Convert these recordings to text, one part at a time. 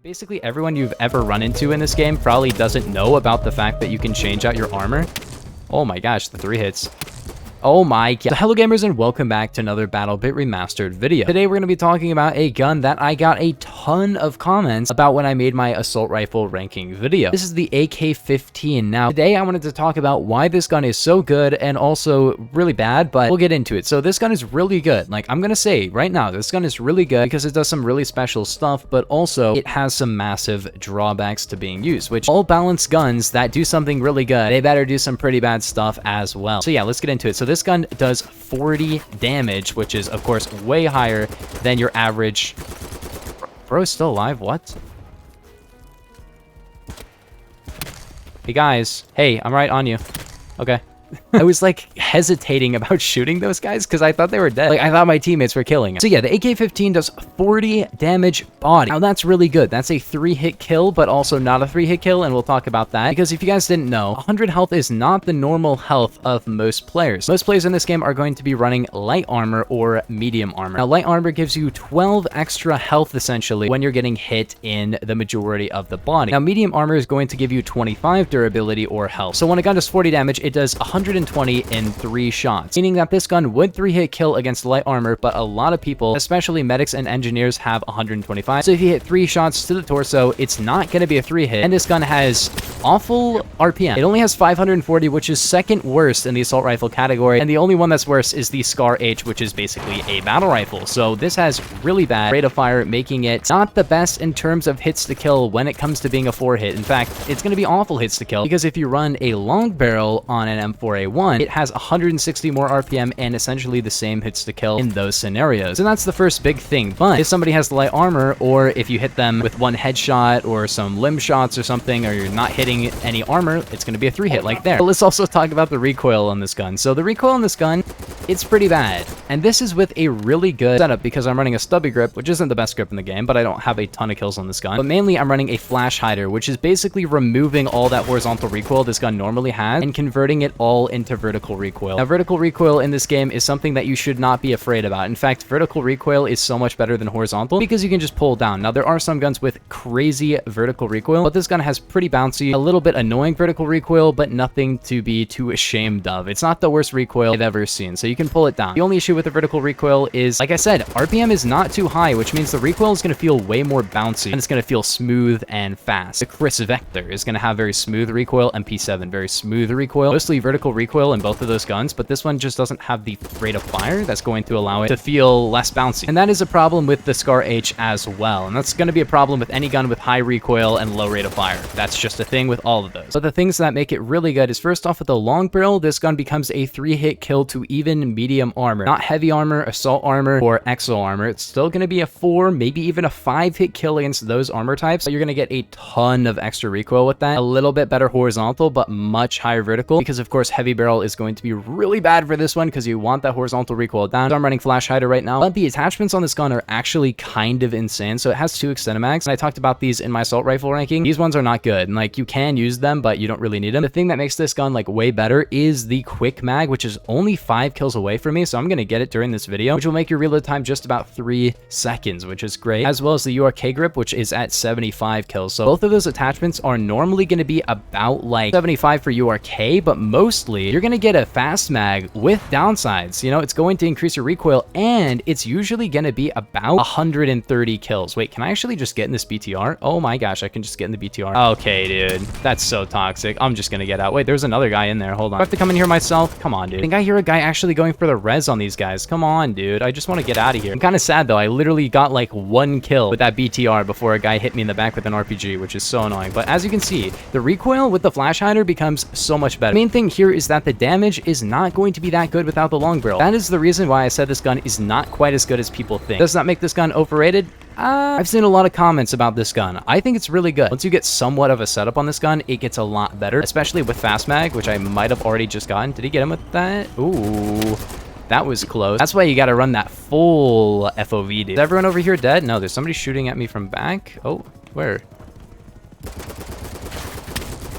Basically, everyone you've ever run into in this game probably doesn't know about the fact that you can change out your armor. Oh my gosh, the 3 hits. Oh my god. So hello gamers and welcome back to another BattleBit Remastered video. Today we're going to be talking about a gun that I got a ton of comments about when I made my assault rifle ranking video. This is the AK-15. Now today I wanted to talk about why this gun is so good and also really bad, but we'll get into it. So this gun is really good. Like I'm going to say right now, this gun is really good because it does some really special stuff, but also it has some massive drawbacks to being used, which all balanced guns that do something really good, they better do some pretty bad stuff as well. So yeah, let's get into it. So this gun does 40 damage, which is, of course, way higher than your average... Bro is still alive? What? Hey, guys. Hey, I'm right on you. Okay. I was like hesitating about shooting those guys because I thought they were dead. Like I thought my teammates were killing them. So yeah, the AK-15 does 40 damage body. Now that's really good. That's a 3-hit kill, but also not a 3-hit kill, and we'll talk about that because if you guys didn't know, 100 health is not the normal health of most players. Most players in this game are going to be running light armor or medium armor. Now light armor gives you 12 extra health essentially when you're getting hit in the majority of the body. Now medium armor is going to give you 25 durability or health. So when a gun does 40 damage, it does 120 in 3 shots, meaning that this gun would 3-hit kill against light armor, but a lot of people, especially medics and engineers, have 125. So if you hit 3 shots to the torso, it's not going to be a 3-hit, and this gun has awful RPM. It only has 540, which is second worst in the assault rifle category, and the only one that's worse is the Scar H, which is basically a battle rifle. So this has really bad rate of fire, making it not the best in terms of hits to kill when it comes to being a 4-hit. In fact, it's going to be awful hits to kill, because if you run a long barrel on an M4A1, it has 160 more RPM and essentially the same hits to kill in those scenarios. And that's the first big thing. But if somebody has the light armor, or if you hit them with one headshot or some limb shots or something, or you're not hitting any armor, it's going to be a 3-hit like there. But let's also talk about the recoil on this gun. So the recoil on this gun, it's pretty bad. And this is with a really good setup because I'm running a stubby grip, which isn't the best grip in the game, but I don't have a ton of kills on this gun. But mainly I'm running a flash hider, which is basically removing all that horizontal recoil this gun normally has and converting it all into vertical recoil. Now, vertical recoil in this game is something that you should not be afraid about. In fact, vertical recoil is so much better than horizontal because you can just pull down. Now, there are some guns with crazy vertical recoil, but this gun has pretty bouncy, a little bit annoying vertical recoil, but nothing to be too ashamed of. It's not the worst recoil I've ever seen, so you can pull it down. The only issue with the vertical recoil is, like I said, RPM is not too high, which means the recoil is going to feel way more bouncy, and it's going to feel smooth and fast. The Chris Vector is going to have very smooth recoil, MP7, very smooth recoil, mostly vertical recoil in both of those guns, but this one just doesn't have the rate of fire that's going to allow it to feel less bouncy. And that is a problem with the Scar H as well, and that's going to be a problem with any gun with high recoil and low rate of fire. That's just a thing with all of those. But the things that make it really good is, first off, with the long barrel, this gun becomes a 3-hit kill to even medium armor. Not heavy armor, assault armor, or exo armor. It's still going to be a 4, maybe even a 5-hit kill against those armor types. So you're going to get a ton of extra recoil with that. A little bit better horizontal, but much higher vertical, because of course heavy barrel is going to be really bad for this one because you want that horizontal recoil down. So I'm running flash hider right now, but the attachments on this gun are actually kind of insane. So it has 2 extended mags, and I talked about these in my assault rifle ranking. These ones are not good, and like you can use them, but you don't really need them. The thing that makes this gun like way better is the quick mag, which is only 5 kills away from me, so I'm gonna get it during this video, which will make your reload time just about 3 seconds, which is great, as well as the URK grip, which is at 75 kills. So both of those attachments are normally going to be about like 75 for URK, but mostly you're going to get a fast mag with downsides. You know, it's going to increase your recoil, and it's usually going to be about 130 kills. Wait, can I actually just get in this BTR? Oh my gosh, I can just get in the BTR. Okay, dude, that's so toxic. I'm just going to get out. Wait, there's another guy in there. Hold on. Do I have to come in here myself? Come on, dude. I think I hear a guy actually going for the res on these guys. Come on, dude. I just want to get out of here. I'm kind of sad, though. I literally got like 1 kill with that BTR before a guy hit me in the back with an RPG, which is so annoying. But as you can see, the recoil with the flash hider becomes so much better. The main thing here is that the damage is not going to be that good without the long barrel. That is the reason why I said this gun is not quite as good as people think. Does that make this gun overrated? I've seen a lot of comments about this gun. I think it's really good. Once you get somewhat of a setup on this gun, it gets a lot better, especially with fast mag, which I might have already just gotten. Did he get him with that? Ooh, that was close. That's why you got to run that full FOV, dude. Is everyone over here dead? No, there's somebody shooting at me from back. Oh, where?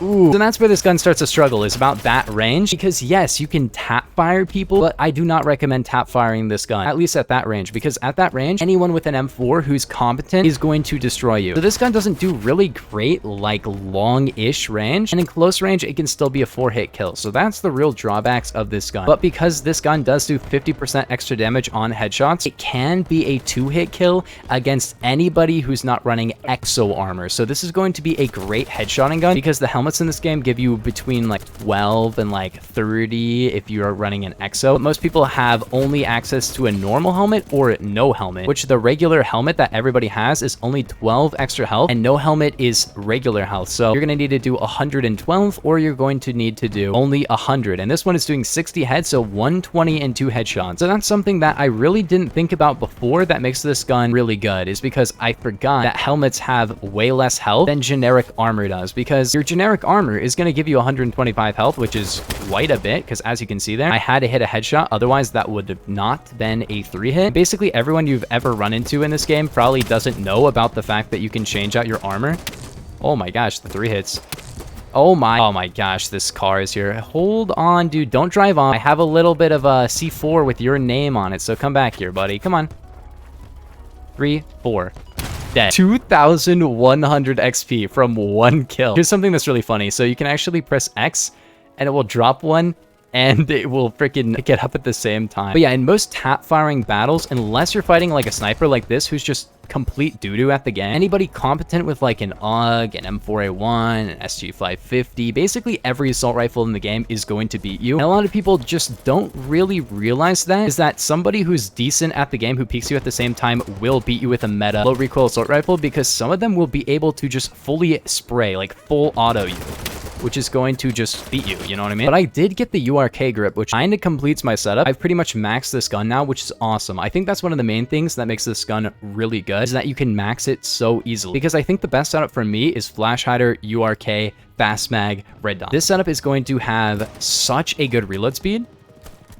Ooh. So that's where this gun starts to struggle, is about that range. Because yes, you can tap fire people, but I do not recommend tap firing this gun, at least at that range, because at that range, anyone with an M4 who's competent is going to destroy you. So this gun doesn't do really great, like long-ish range, and in close range, it can still be a 4-hit kill. So that's the real drawbacks of this gun. But because this gun does do 50% extra damage on headshots, it can be a 2-hit kill against anybody who's not running exo armor. So this is going to be a great headshotting gun because the helmets in this game give you between like 12 and like 30 if you are running an exo. But most people have only access to a normal helmet or no helmet, which the regular helmet that everybody has is only 12 extra health, and no helmet is regular health. So you're going to need to do 112, or you're going to need to do only 100. And this one is doing 60 heads, so 120 and 2 headshots. So that's something that I really didn't think about before that makes this gun really good, is because I forgot that helmets have way less health than generic armor does, because your generic armor is going to give you 125 health, which is quite a bit, because as you can see there, I had to hit a headshot, otherwise that would have not been a 3-hit. Basically, everyone you've ever run into in this game probably doesn't know about the fact that you can change out your armor. Oh my gosh, the 3 hits. Oh my gosh, this car is here. Hold on, dude, don't drive on. I have a little bit of a C4 with your name on it, so come back here, buddy. Come on. 3, 4. Dead. 2,100 XP from 1 kill. Here's something that's really funny. So you can actually press X and it will drop one and it will freaking get up at the same time. But yeah, in most tap firing battles, unless you're fighting like a sniper like this who's just complete doo-doo at the game, anybody competent with like an AUG, an M4A1, an SG550, basically every assault rifle in the game is going to beat you. And a lot of people just don't really realize that, is that somebody who's decent at the game who peeks you at the same time will beat you with a meta low recoil assault rifle, because some of them will be able to just fully spray, like full auto you, which is going to just beat you, you know what I mean? But I did get the URK grip, which kind of completes my setup. I've pretty much maxed this gun now, which is awesome. I think that's one of the main things that makes this gun really good, is that you can max it so easily. Because I think the best setup for me is flash hider, URK, fast mag, red dot. This setup is going to have such a good reload speed,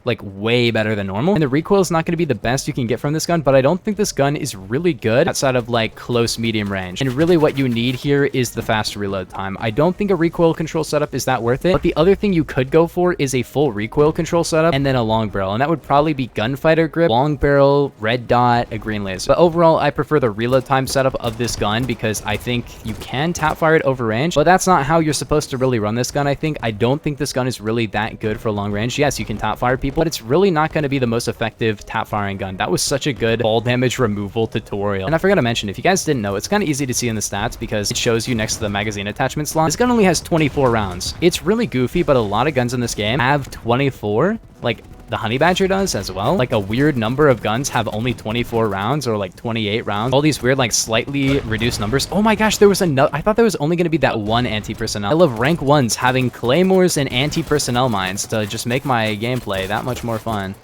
like way better than normal. And the recoil is not going to be the best you can get from this gun, but I don't think this gun is really good outside of like close medium range. And really what you need here is the fast reload time. I don't think a recoil control setup is that worth it, but the other thing you could go for is a full recoil control setup and then a long barrel. And that would probably be gunfighter grip, long barrel, red dot, a green laser. But overall, I prefer the reload time setup of this gun because I think you can tap fire it over range, but that's not how you're supposed to really run this gun. I don't think this gun is really that good for long range. Yes, you can tap fire people, but it's really not going to be the most effective tap firing gun. That was such a good fall damage removal tutorial. And I forgot to mention, if you guys didn't know, it's kind of easy to see in the stats because it shows you next to the magazine attachment slot. This gun only has 24 rounds. It's really goofy, but a lot of guns in this game have 24, like the Honey Badger does as well. Like a weird number of guns have only 24 rounds or like 28 rounds. All these weird, like slightly reduced numbers. Oh my gosh, there was another. I thought there was only going to be that one anti-personnel. I love rank 1s having claymores and anti-personnel mines to just make my gameplay that much more fun.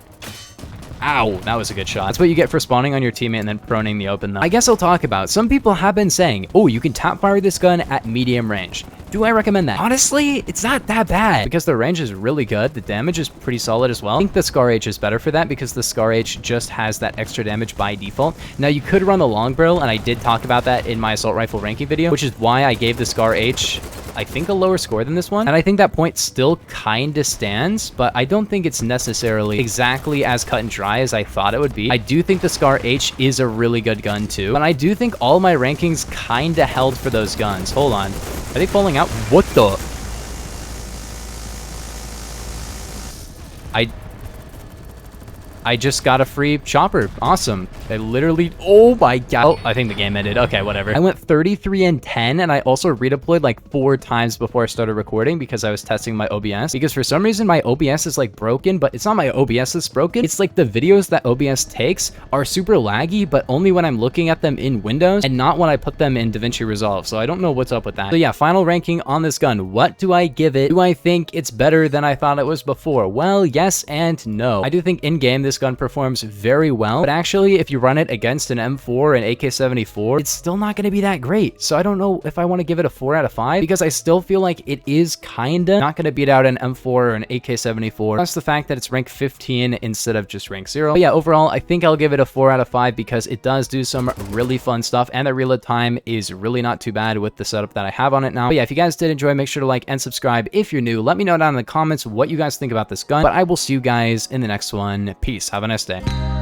Ow, that was a good shot. That's what you get for spawning on your teammate and then proning the open though. I guess I'll talk about, some people have been saying, oh, you can tap fire this gun at medium range. Do I recommend that? Honestly, it's not that bad because the range is really good. The damage is pretty solid as well. I think the Scar H is better for that because the Scar H just has that extra damage by default. Now you could run the long barrel, and I did talk about that in my assault rifle ranking video, which is why I gave the Scar H, I think, a lower score than this one. And I think that point still kind of stands, but I don't think it's necessarily exactly as cut and dry as I thought it would be. I do think the Scar H is a really good gun too, and I do think all my rankings kind of held for those guns. Hold on. Are they falling out? What the? I just got a free chopper. Awesome. I literally, oh my god. Oh, I think the game ended. Okay, whatever. I went 33 and 10, and I also redeployed like 4 times before I started recording because I was testing my OBS. Because for some reason, my OBS is like broken, but it's not my OBS that's broken. It's like the videos that OBS takes are super laggy, but only when I'm looking at them in Windows and not when I put them in DaVinci Resolve. So I don't know what's up with that. So yeah, final ranking on this gun. What do I give it? Do I think it's better than I thought it was before? Well, yes and no. I do think in-game, this this gun performs very well, but actually, if you run it against an M4 and AK-74, it's still not going to be that great. So I don't know if I want to give it a 4 out of 5, because I still feel like it is kinda not going to beat out an M4 or an AK-74. Plus the fact that it's rank 15 instead of just rank 0. But yeah, overall, I think I'll give it a 4 out of 5 because it does do some really fun stuff, and the reload time is really not too bad with the setup that I have on it now. But yeah, if you guys did enjoy, make sure to like and subscribe if you're new. Let me know down in the comments what you guys think about this gun, but I will see you guys in the next one. Peace. Have a nice day.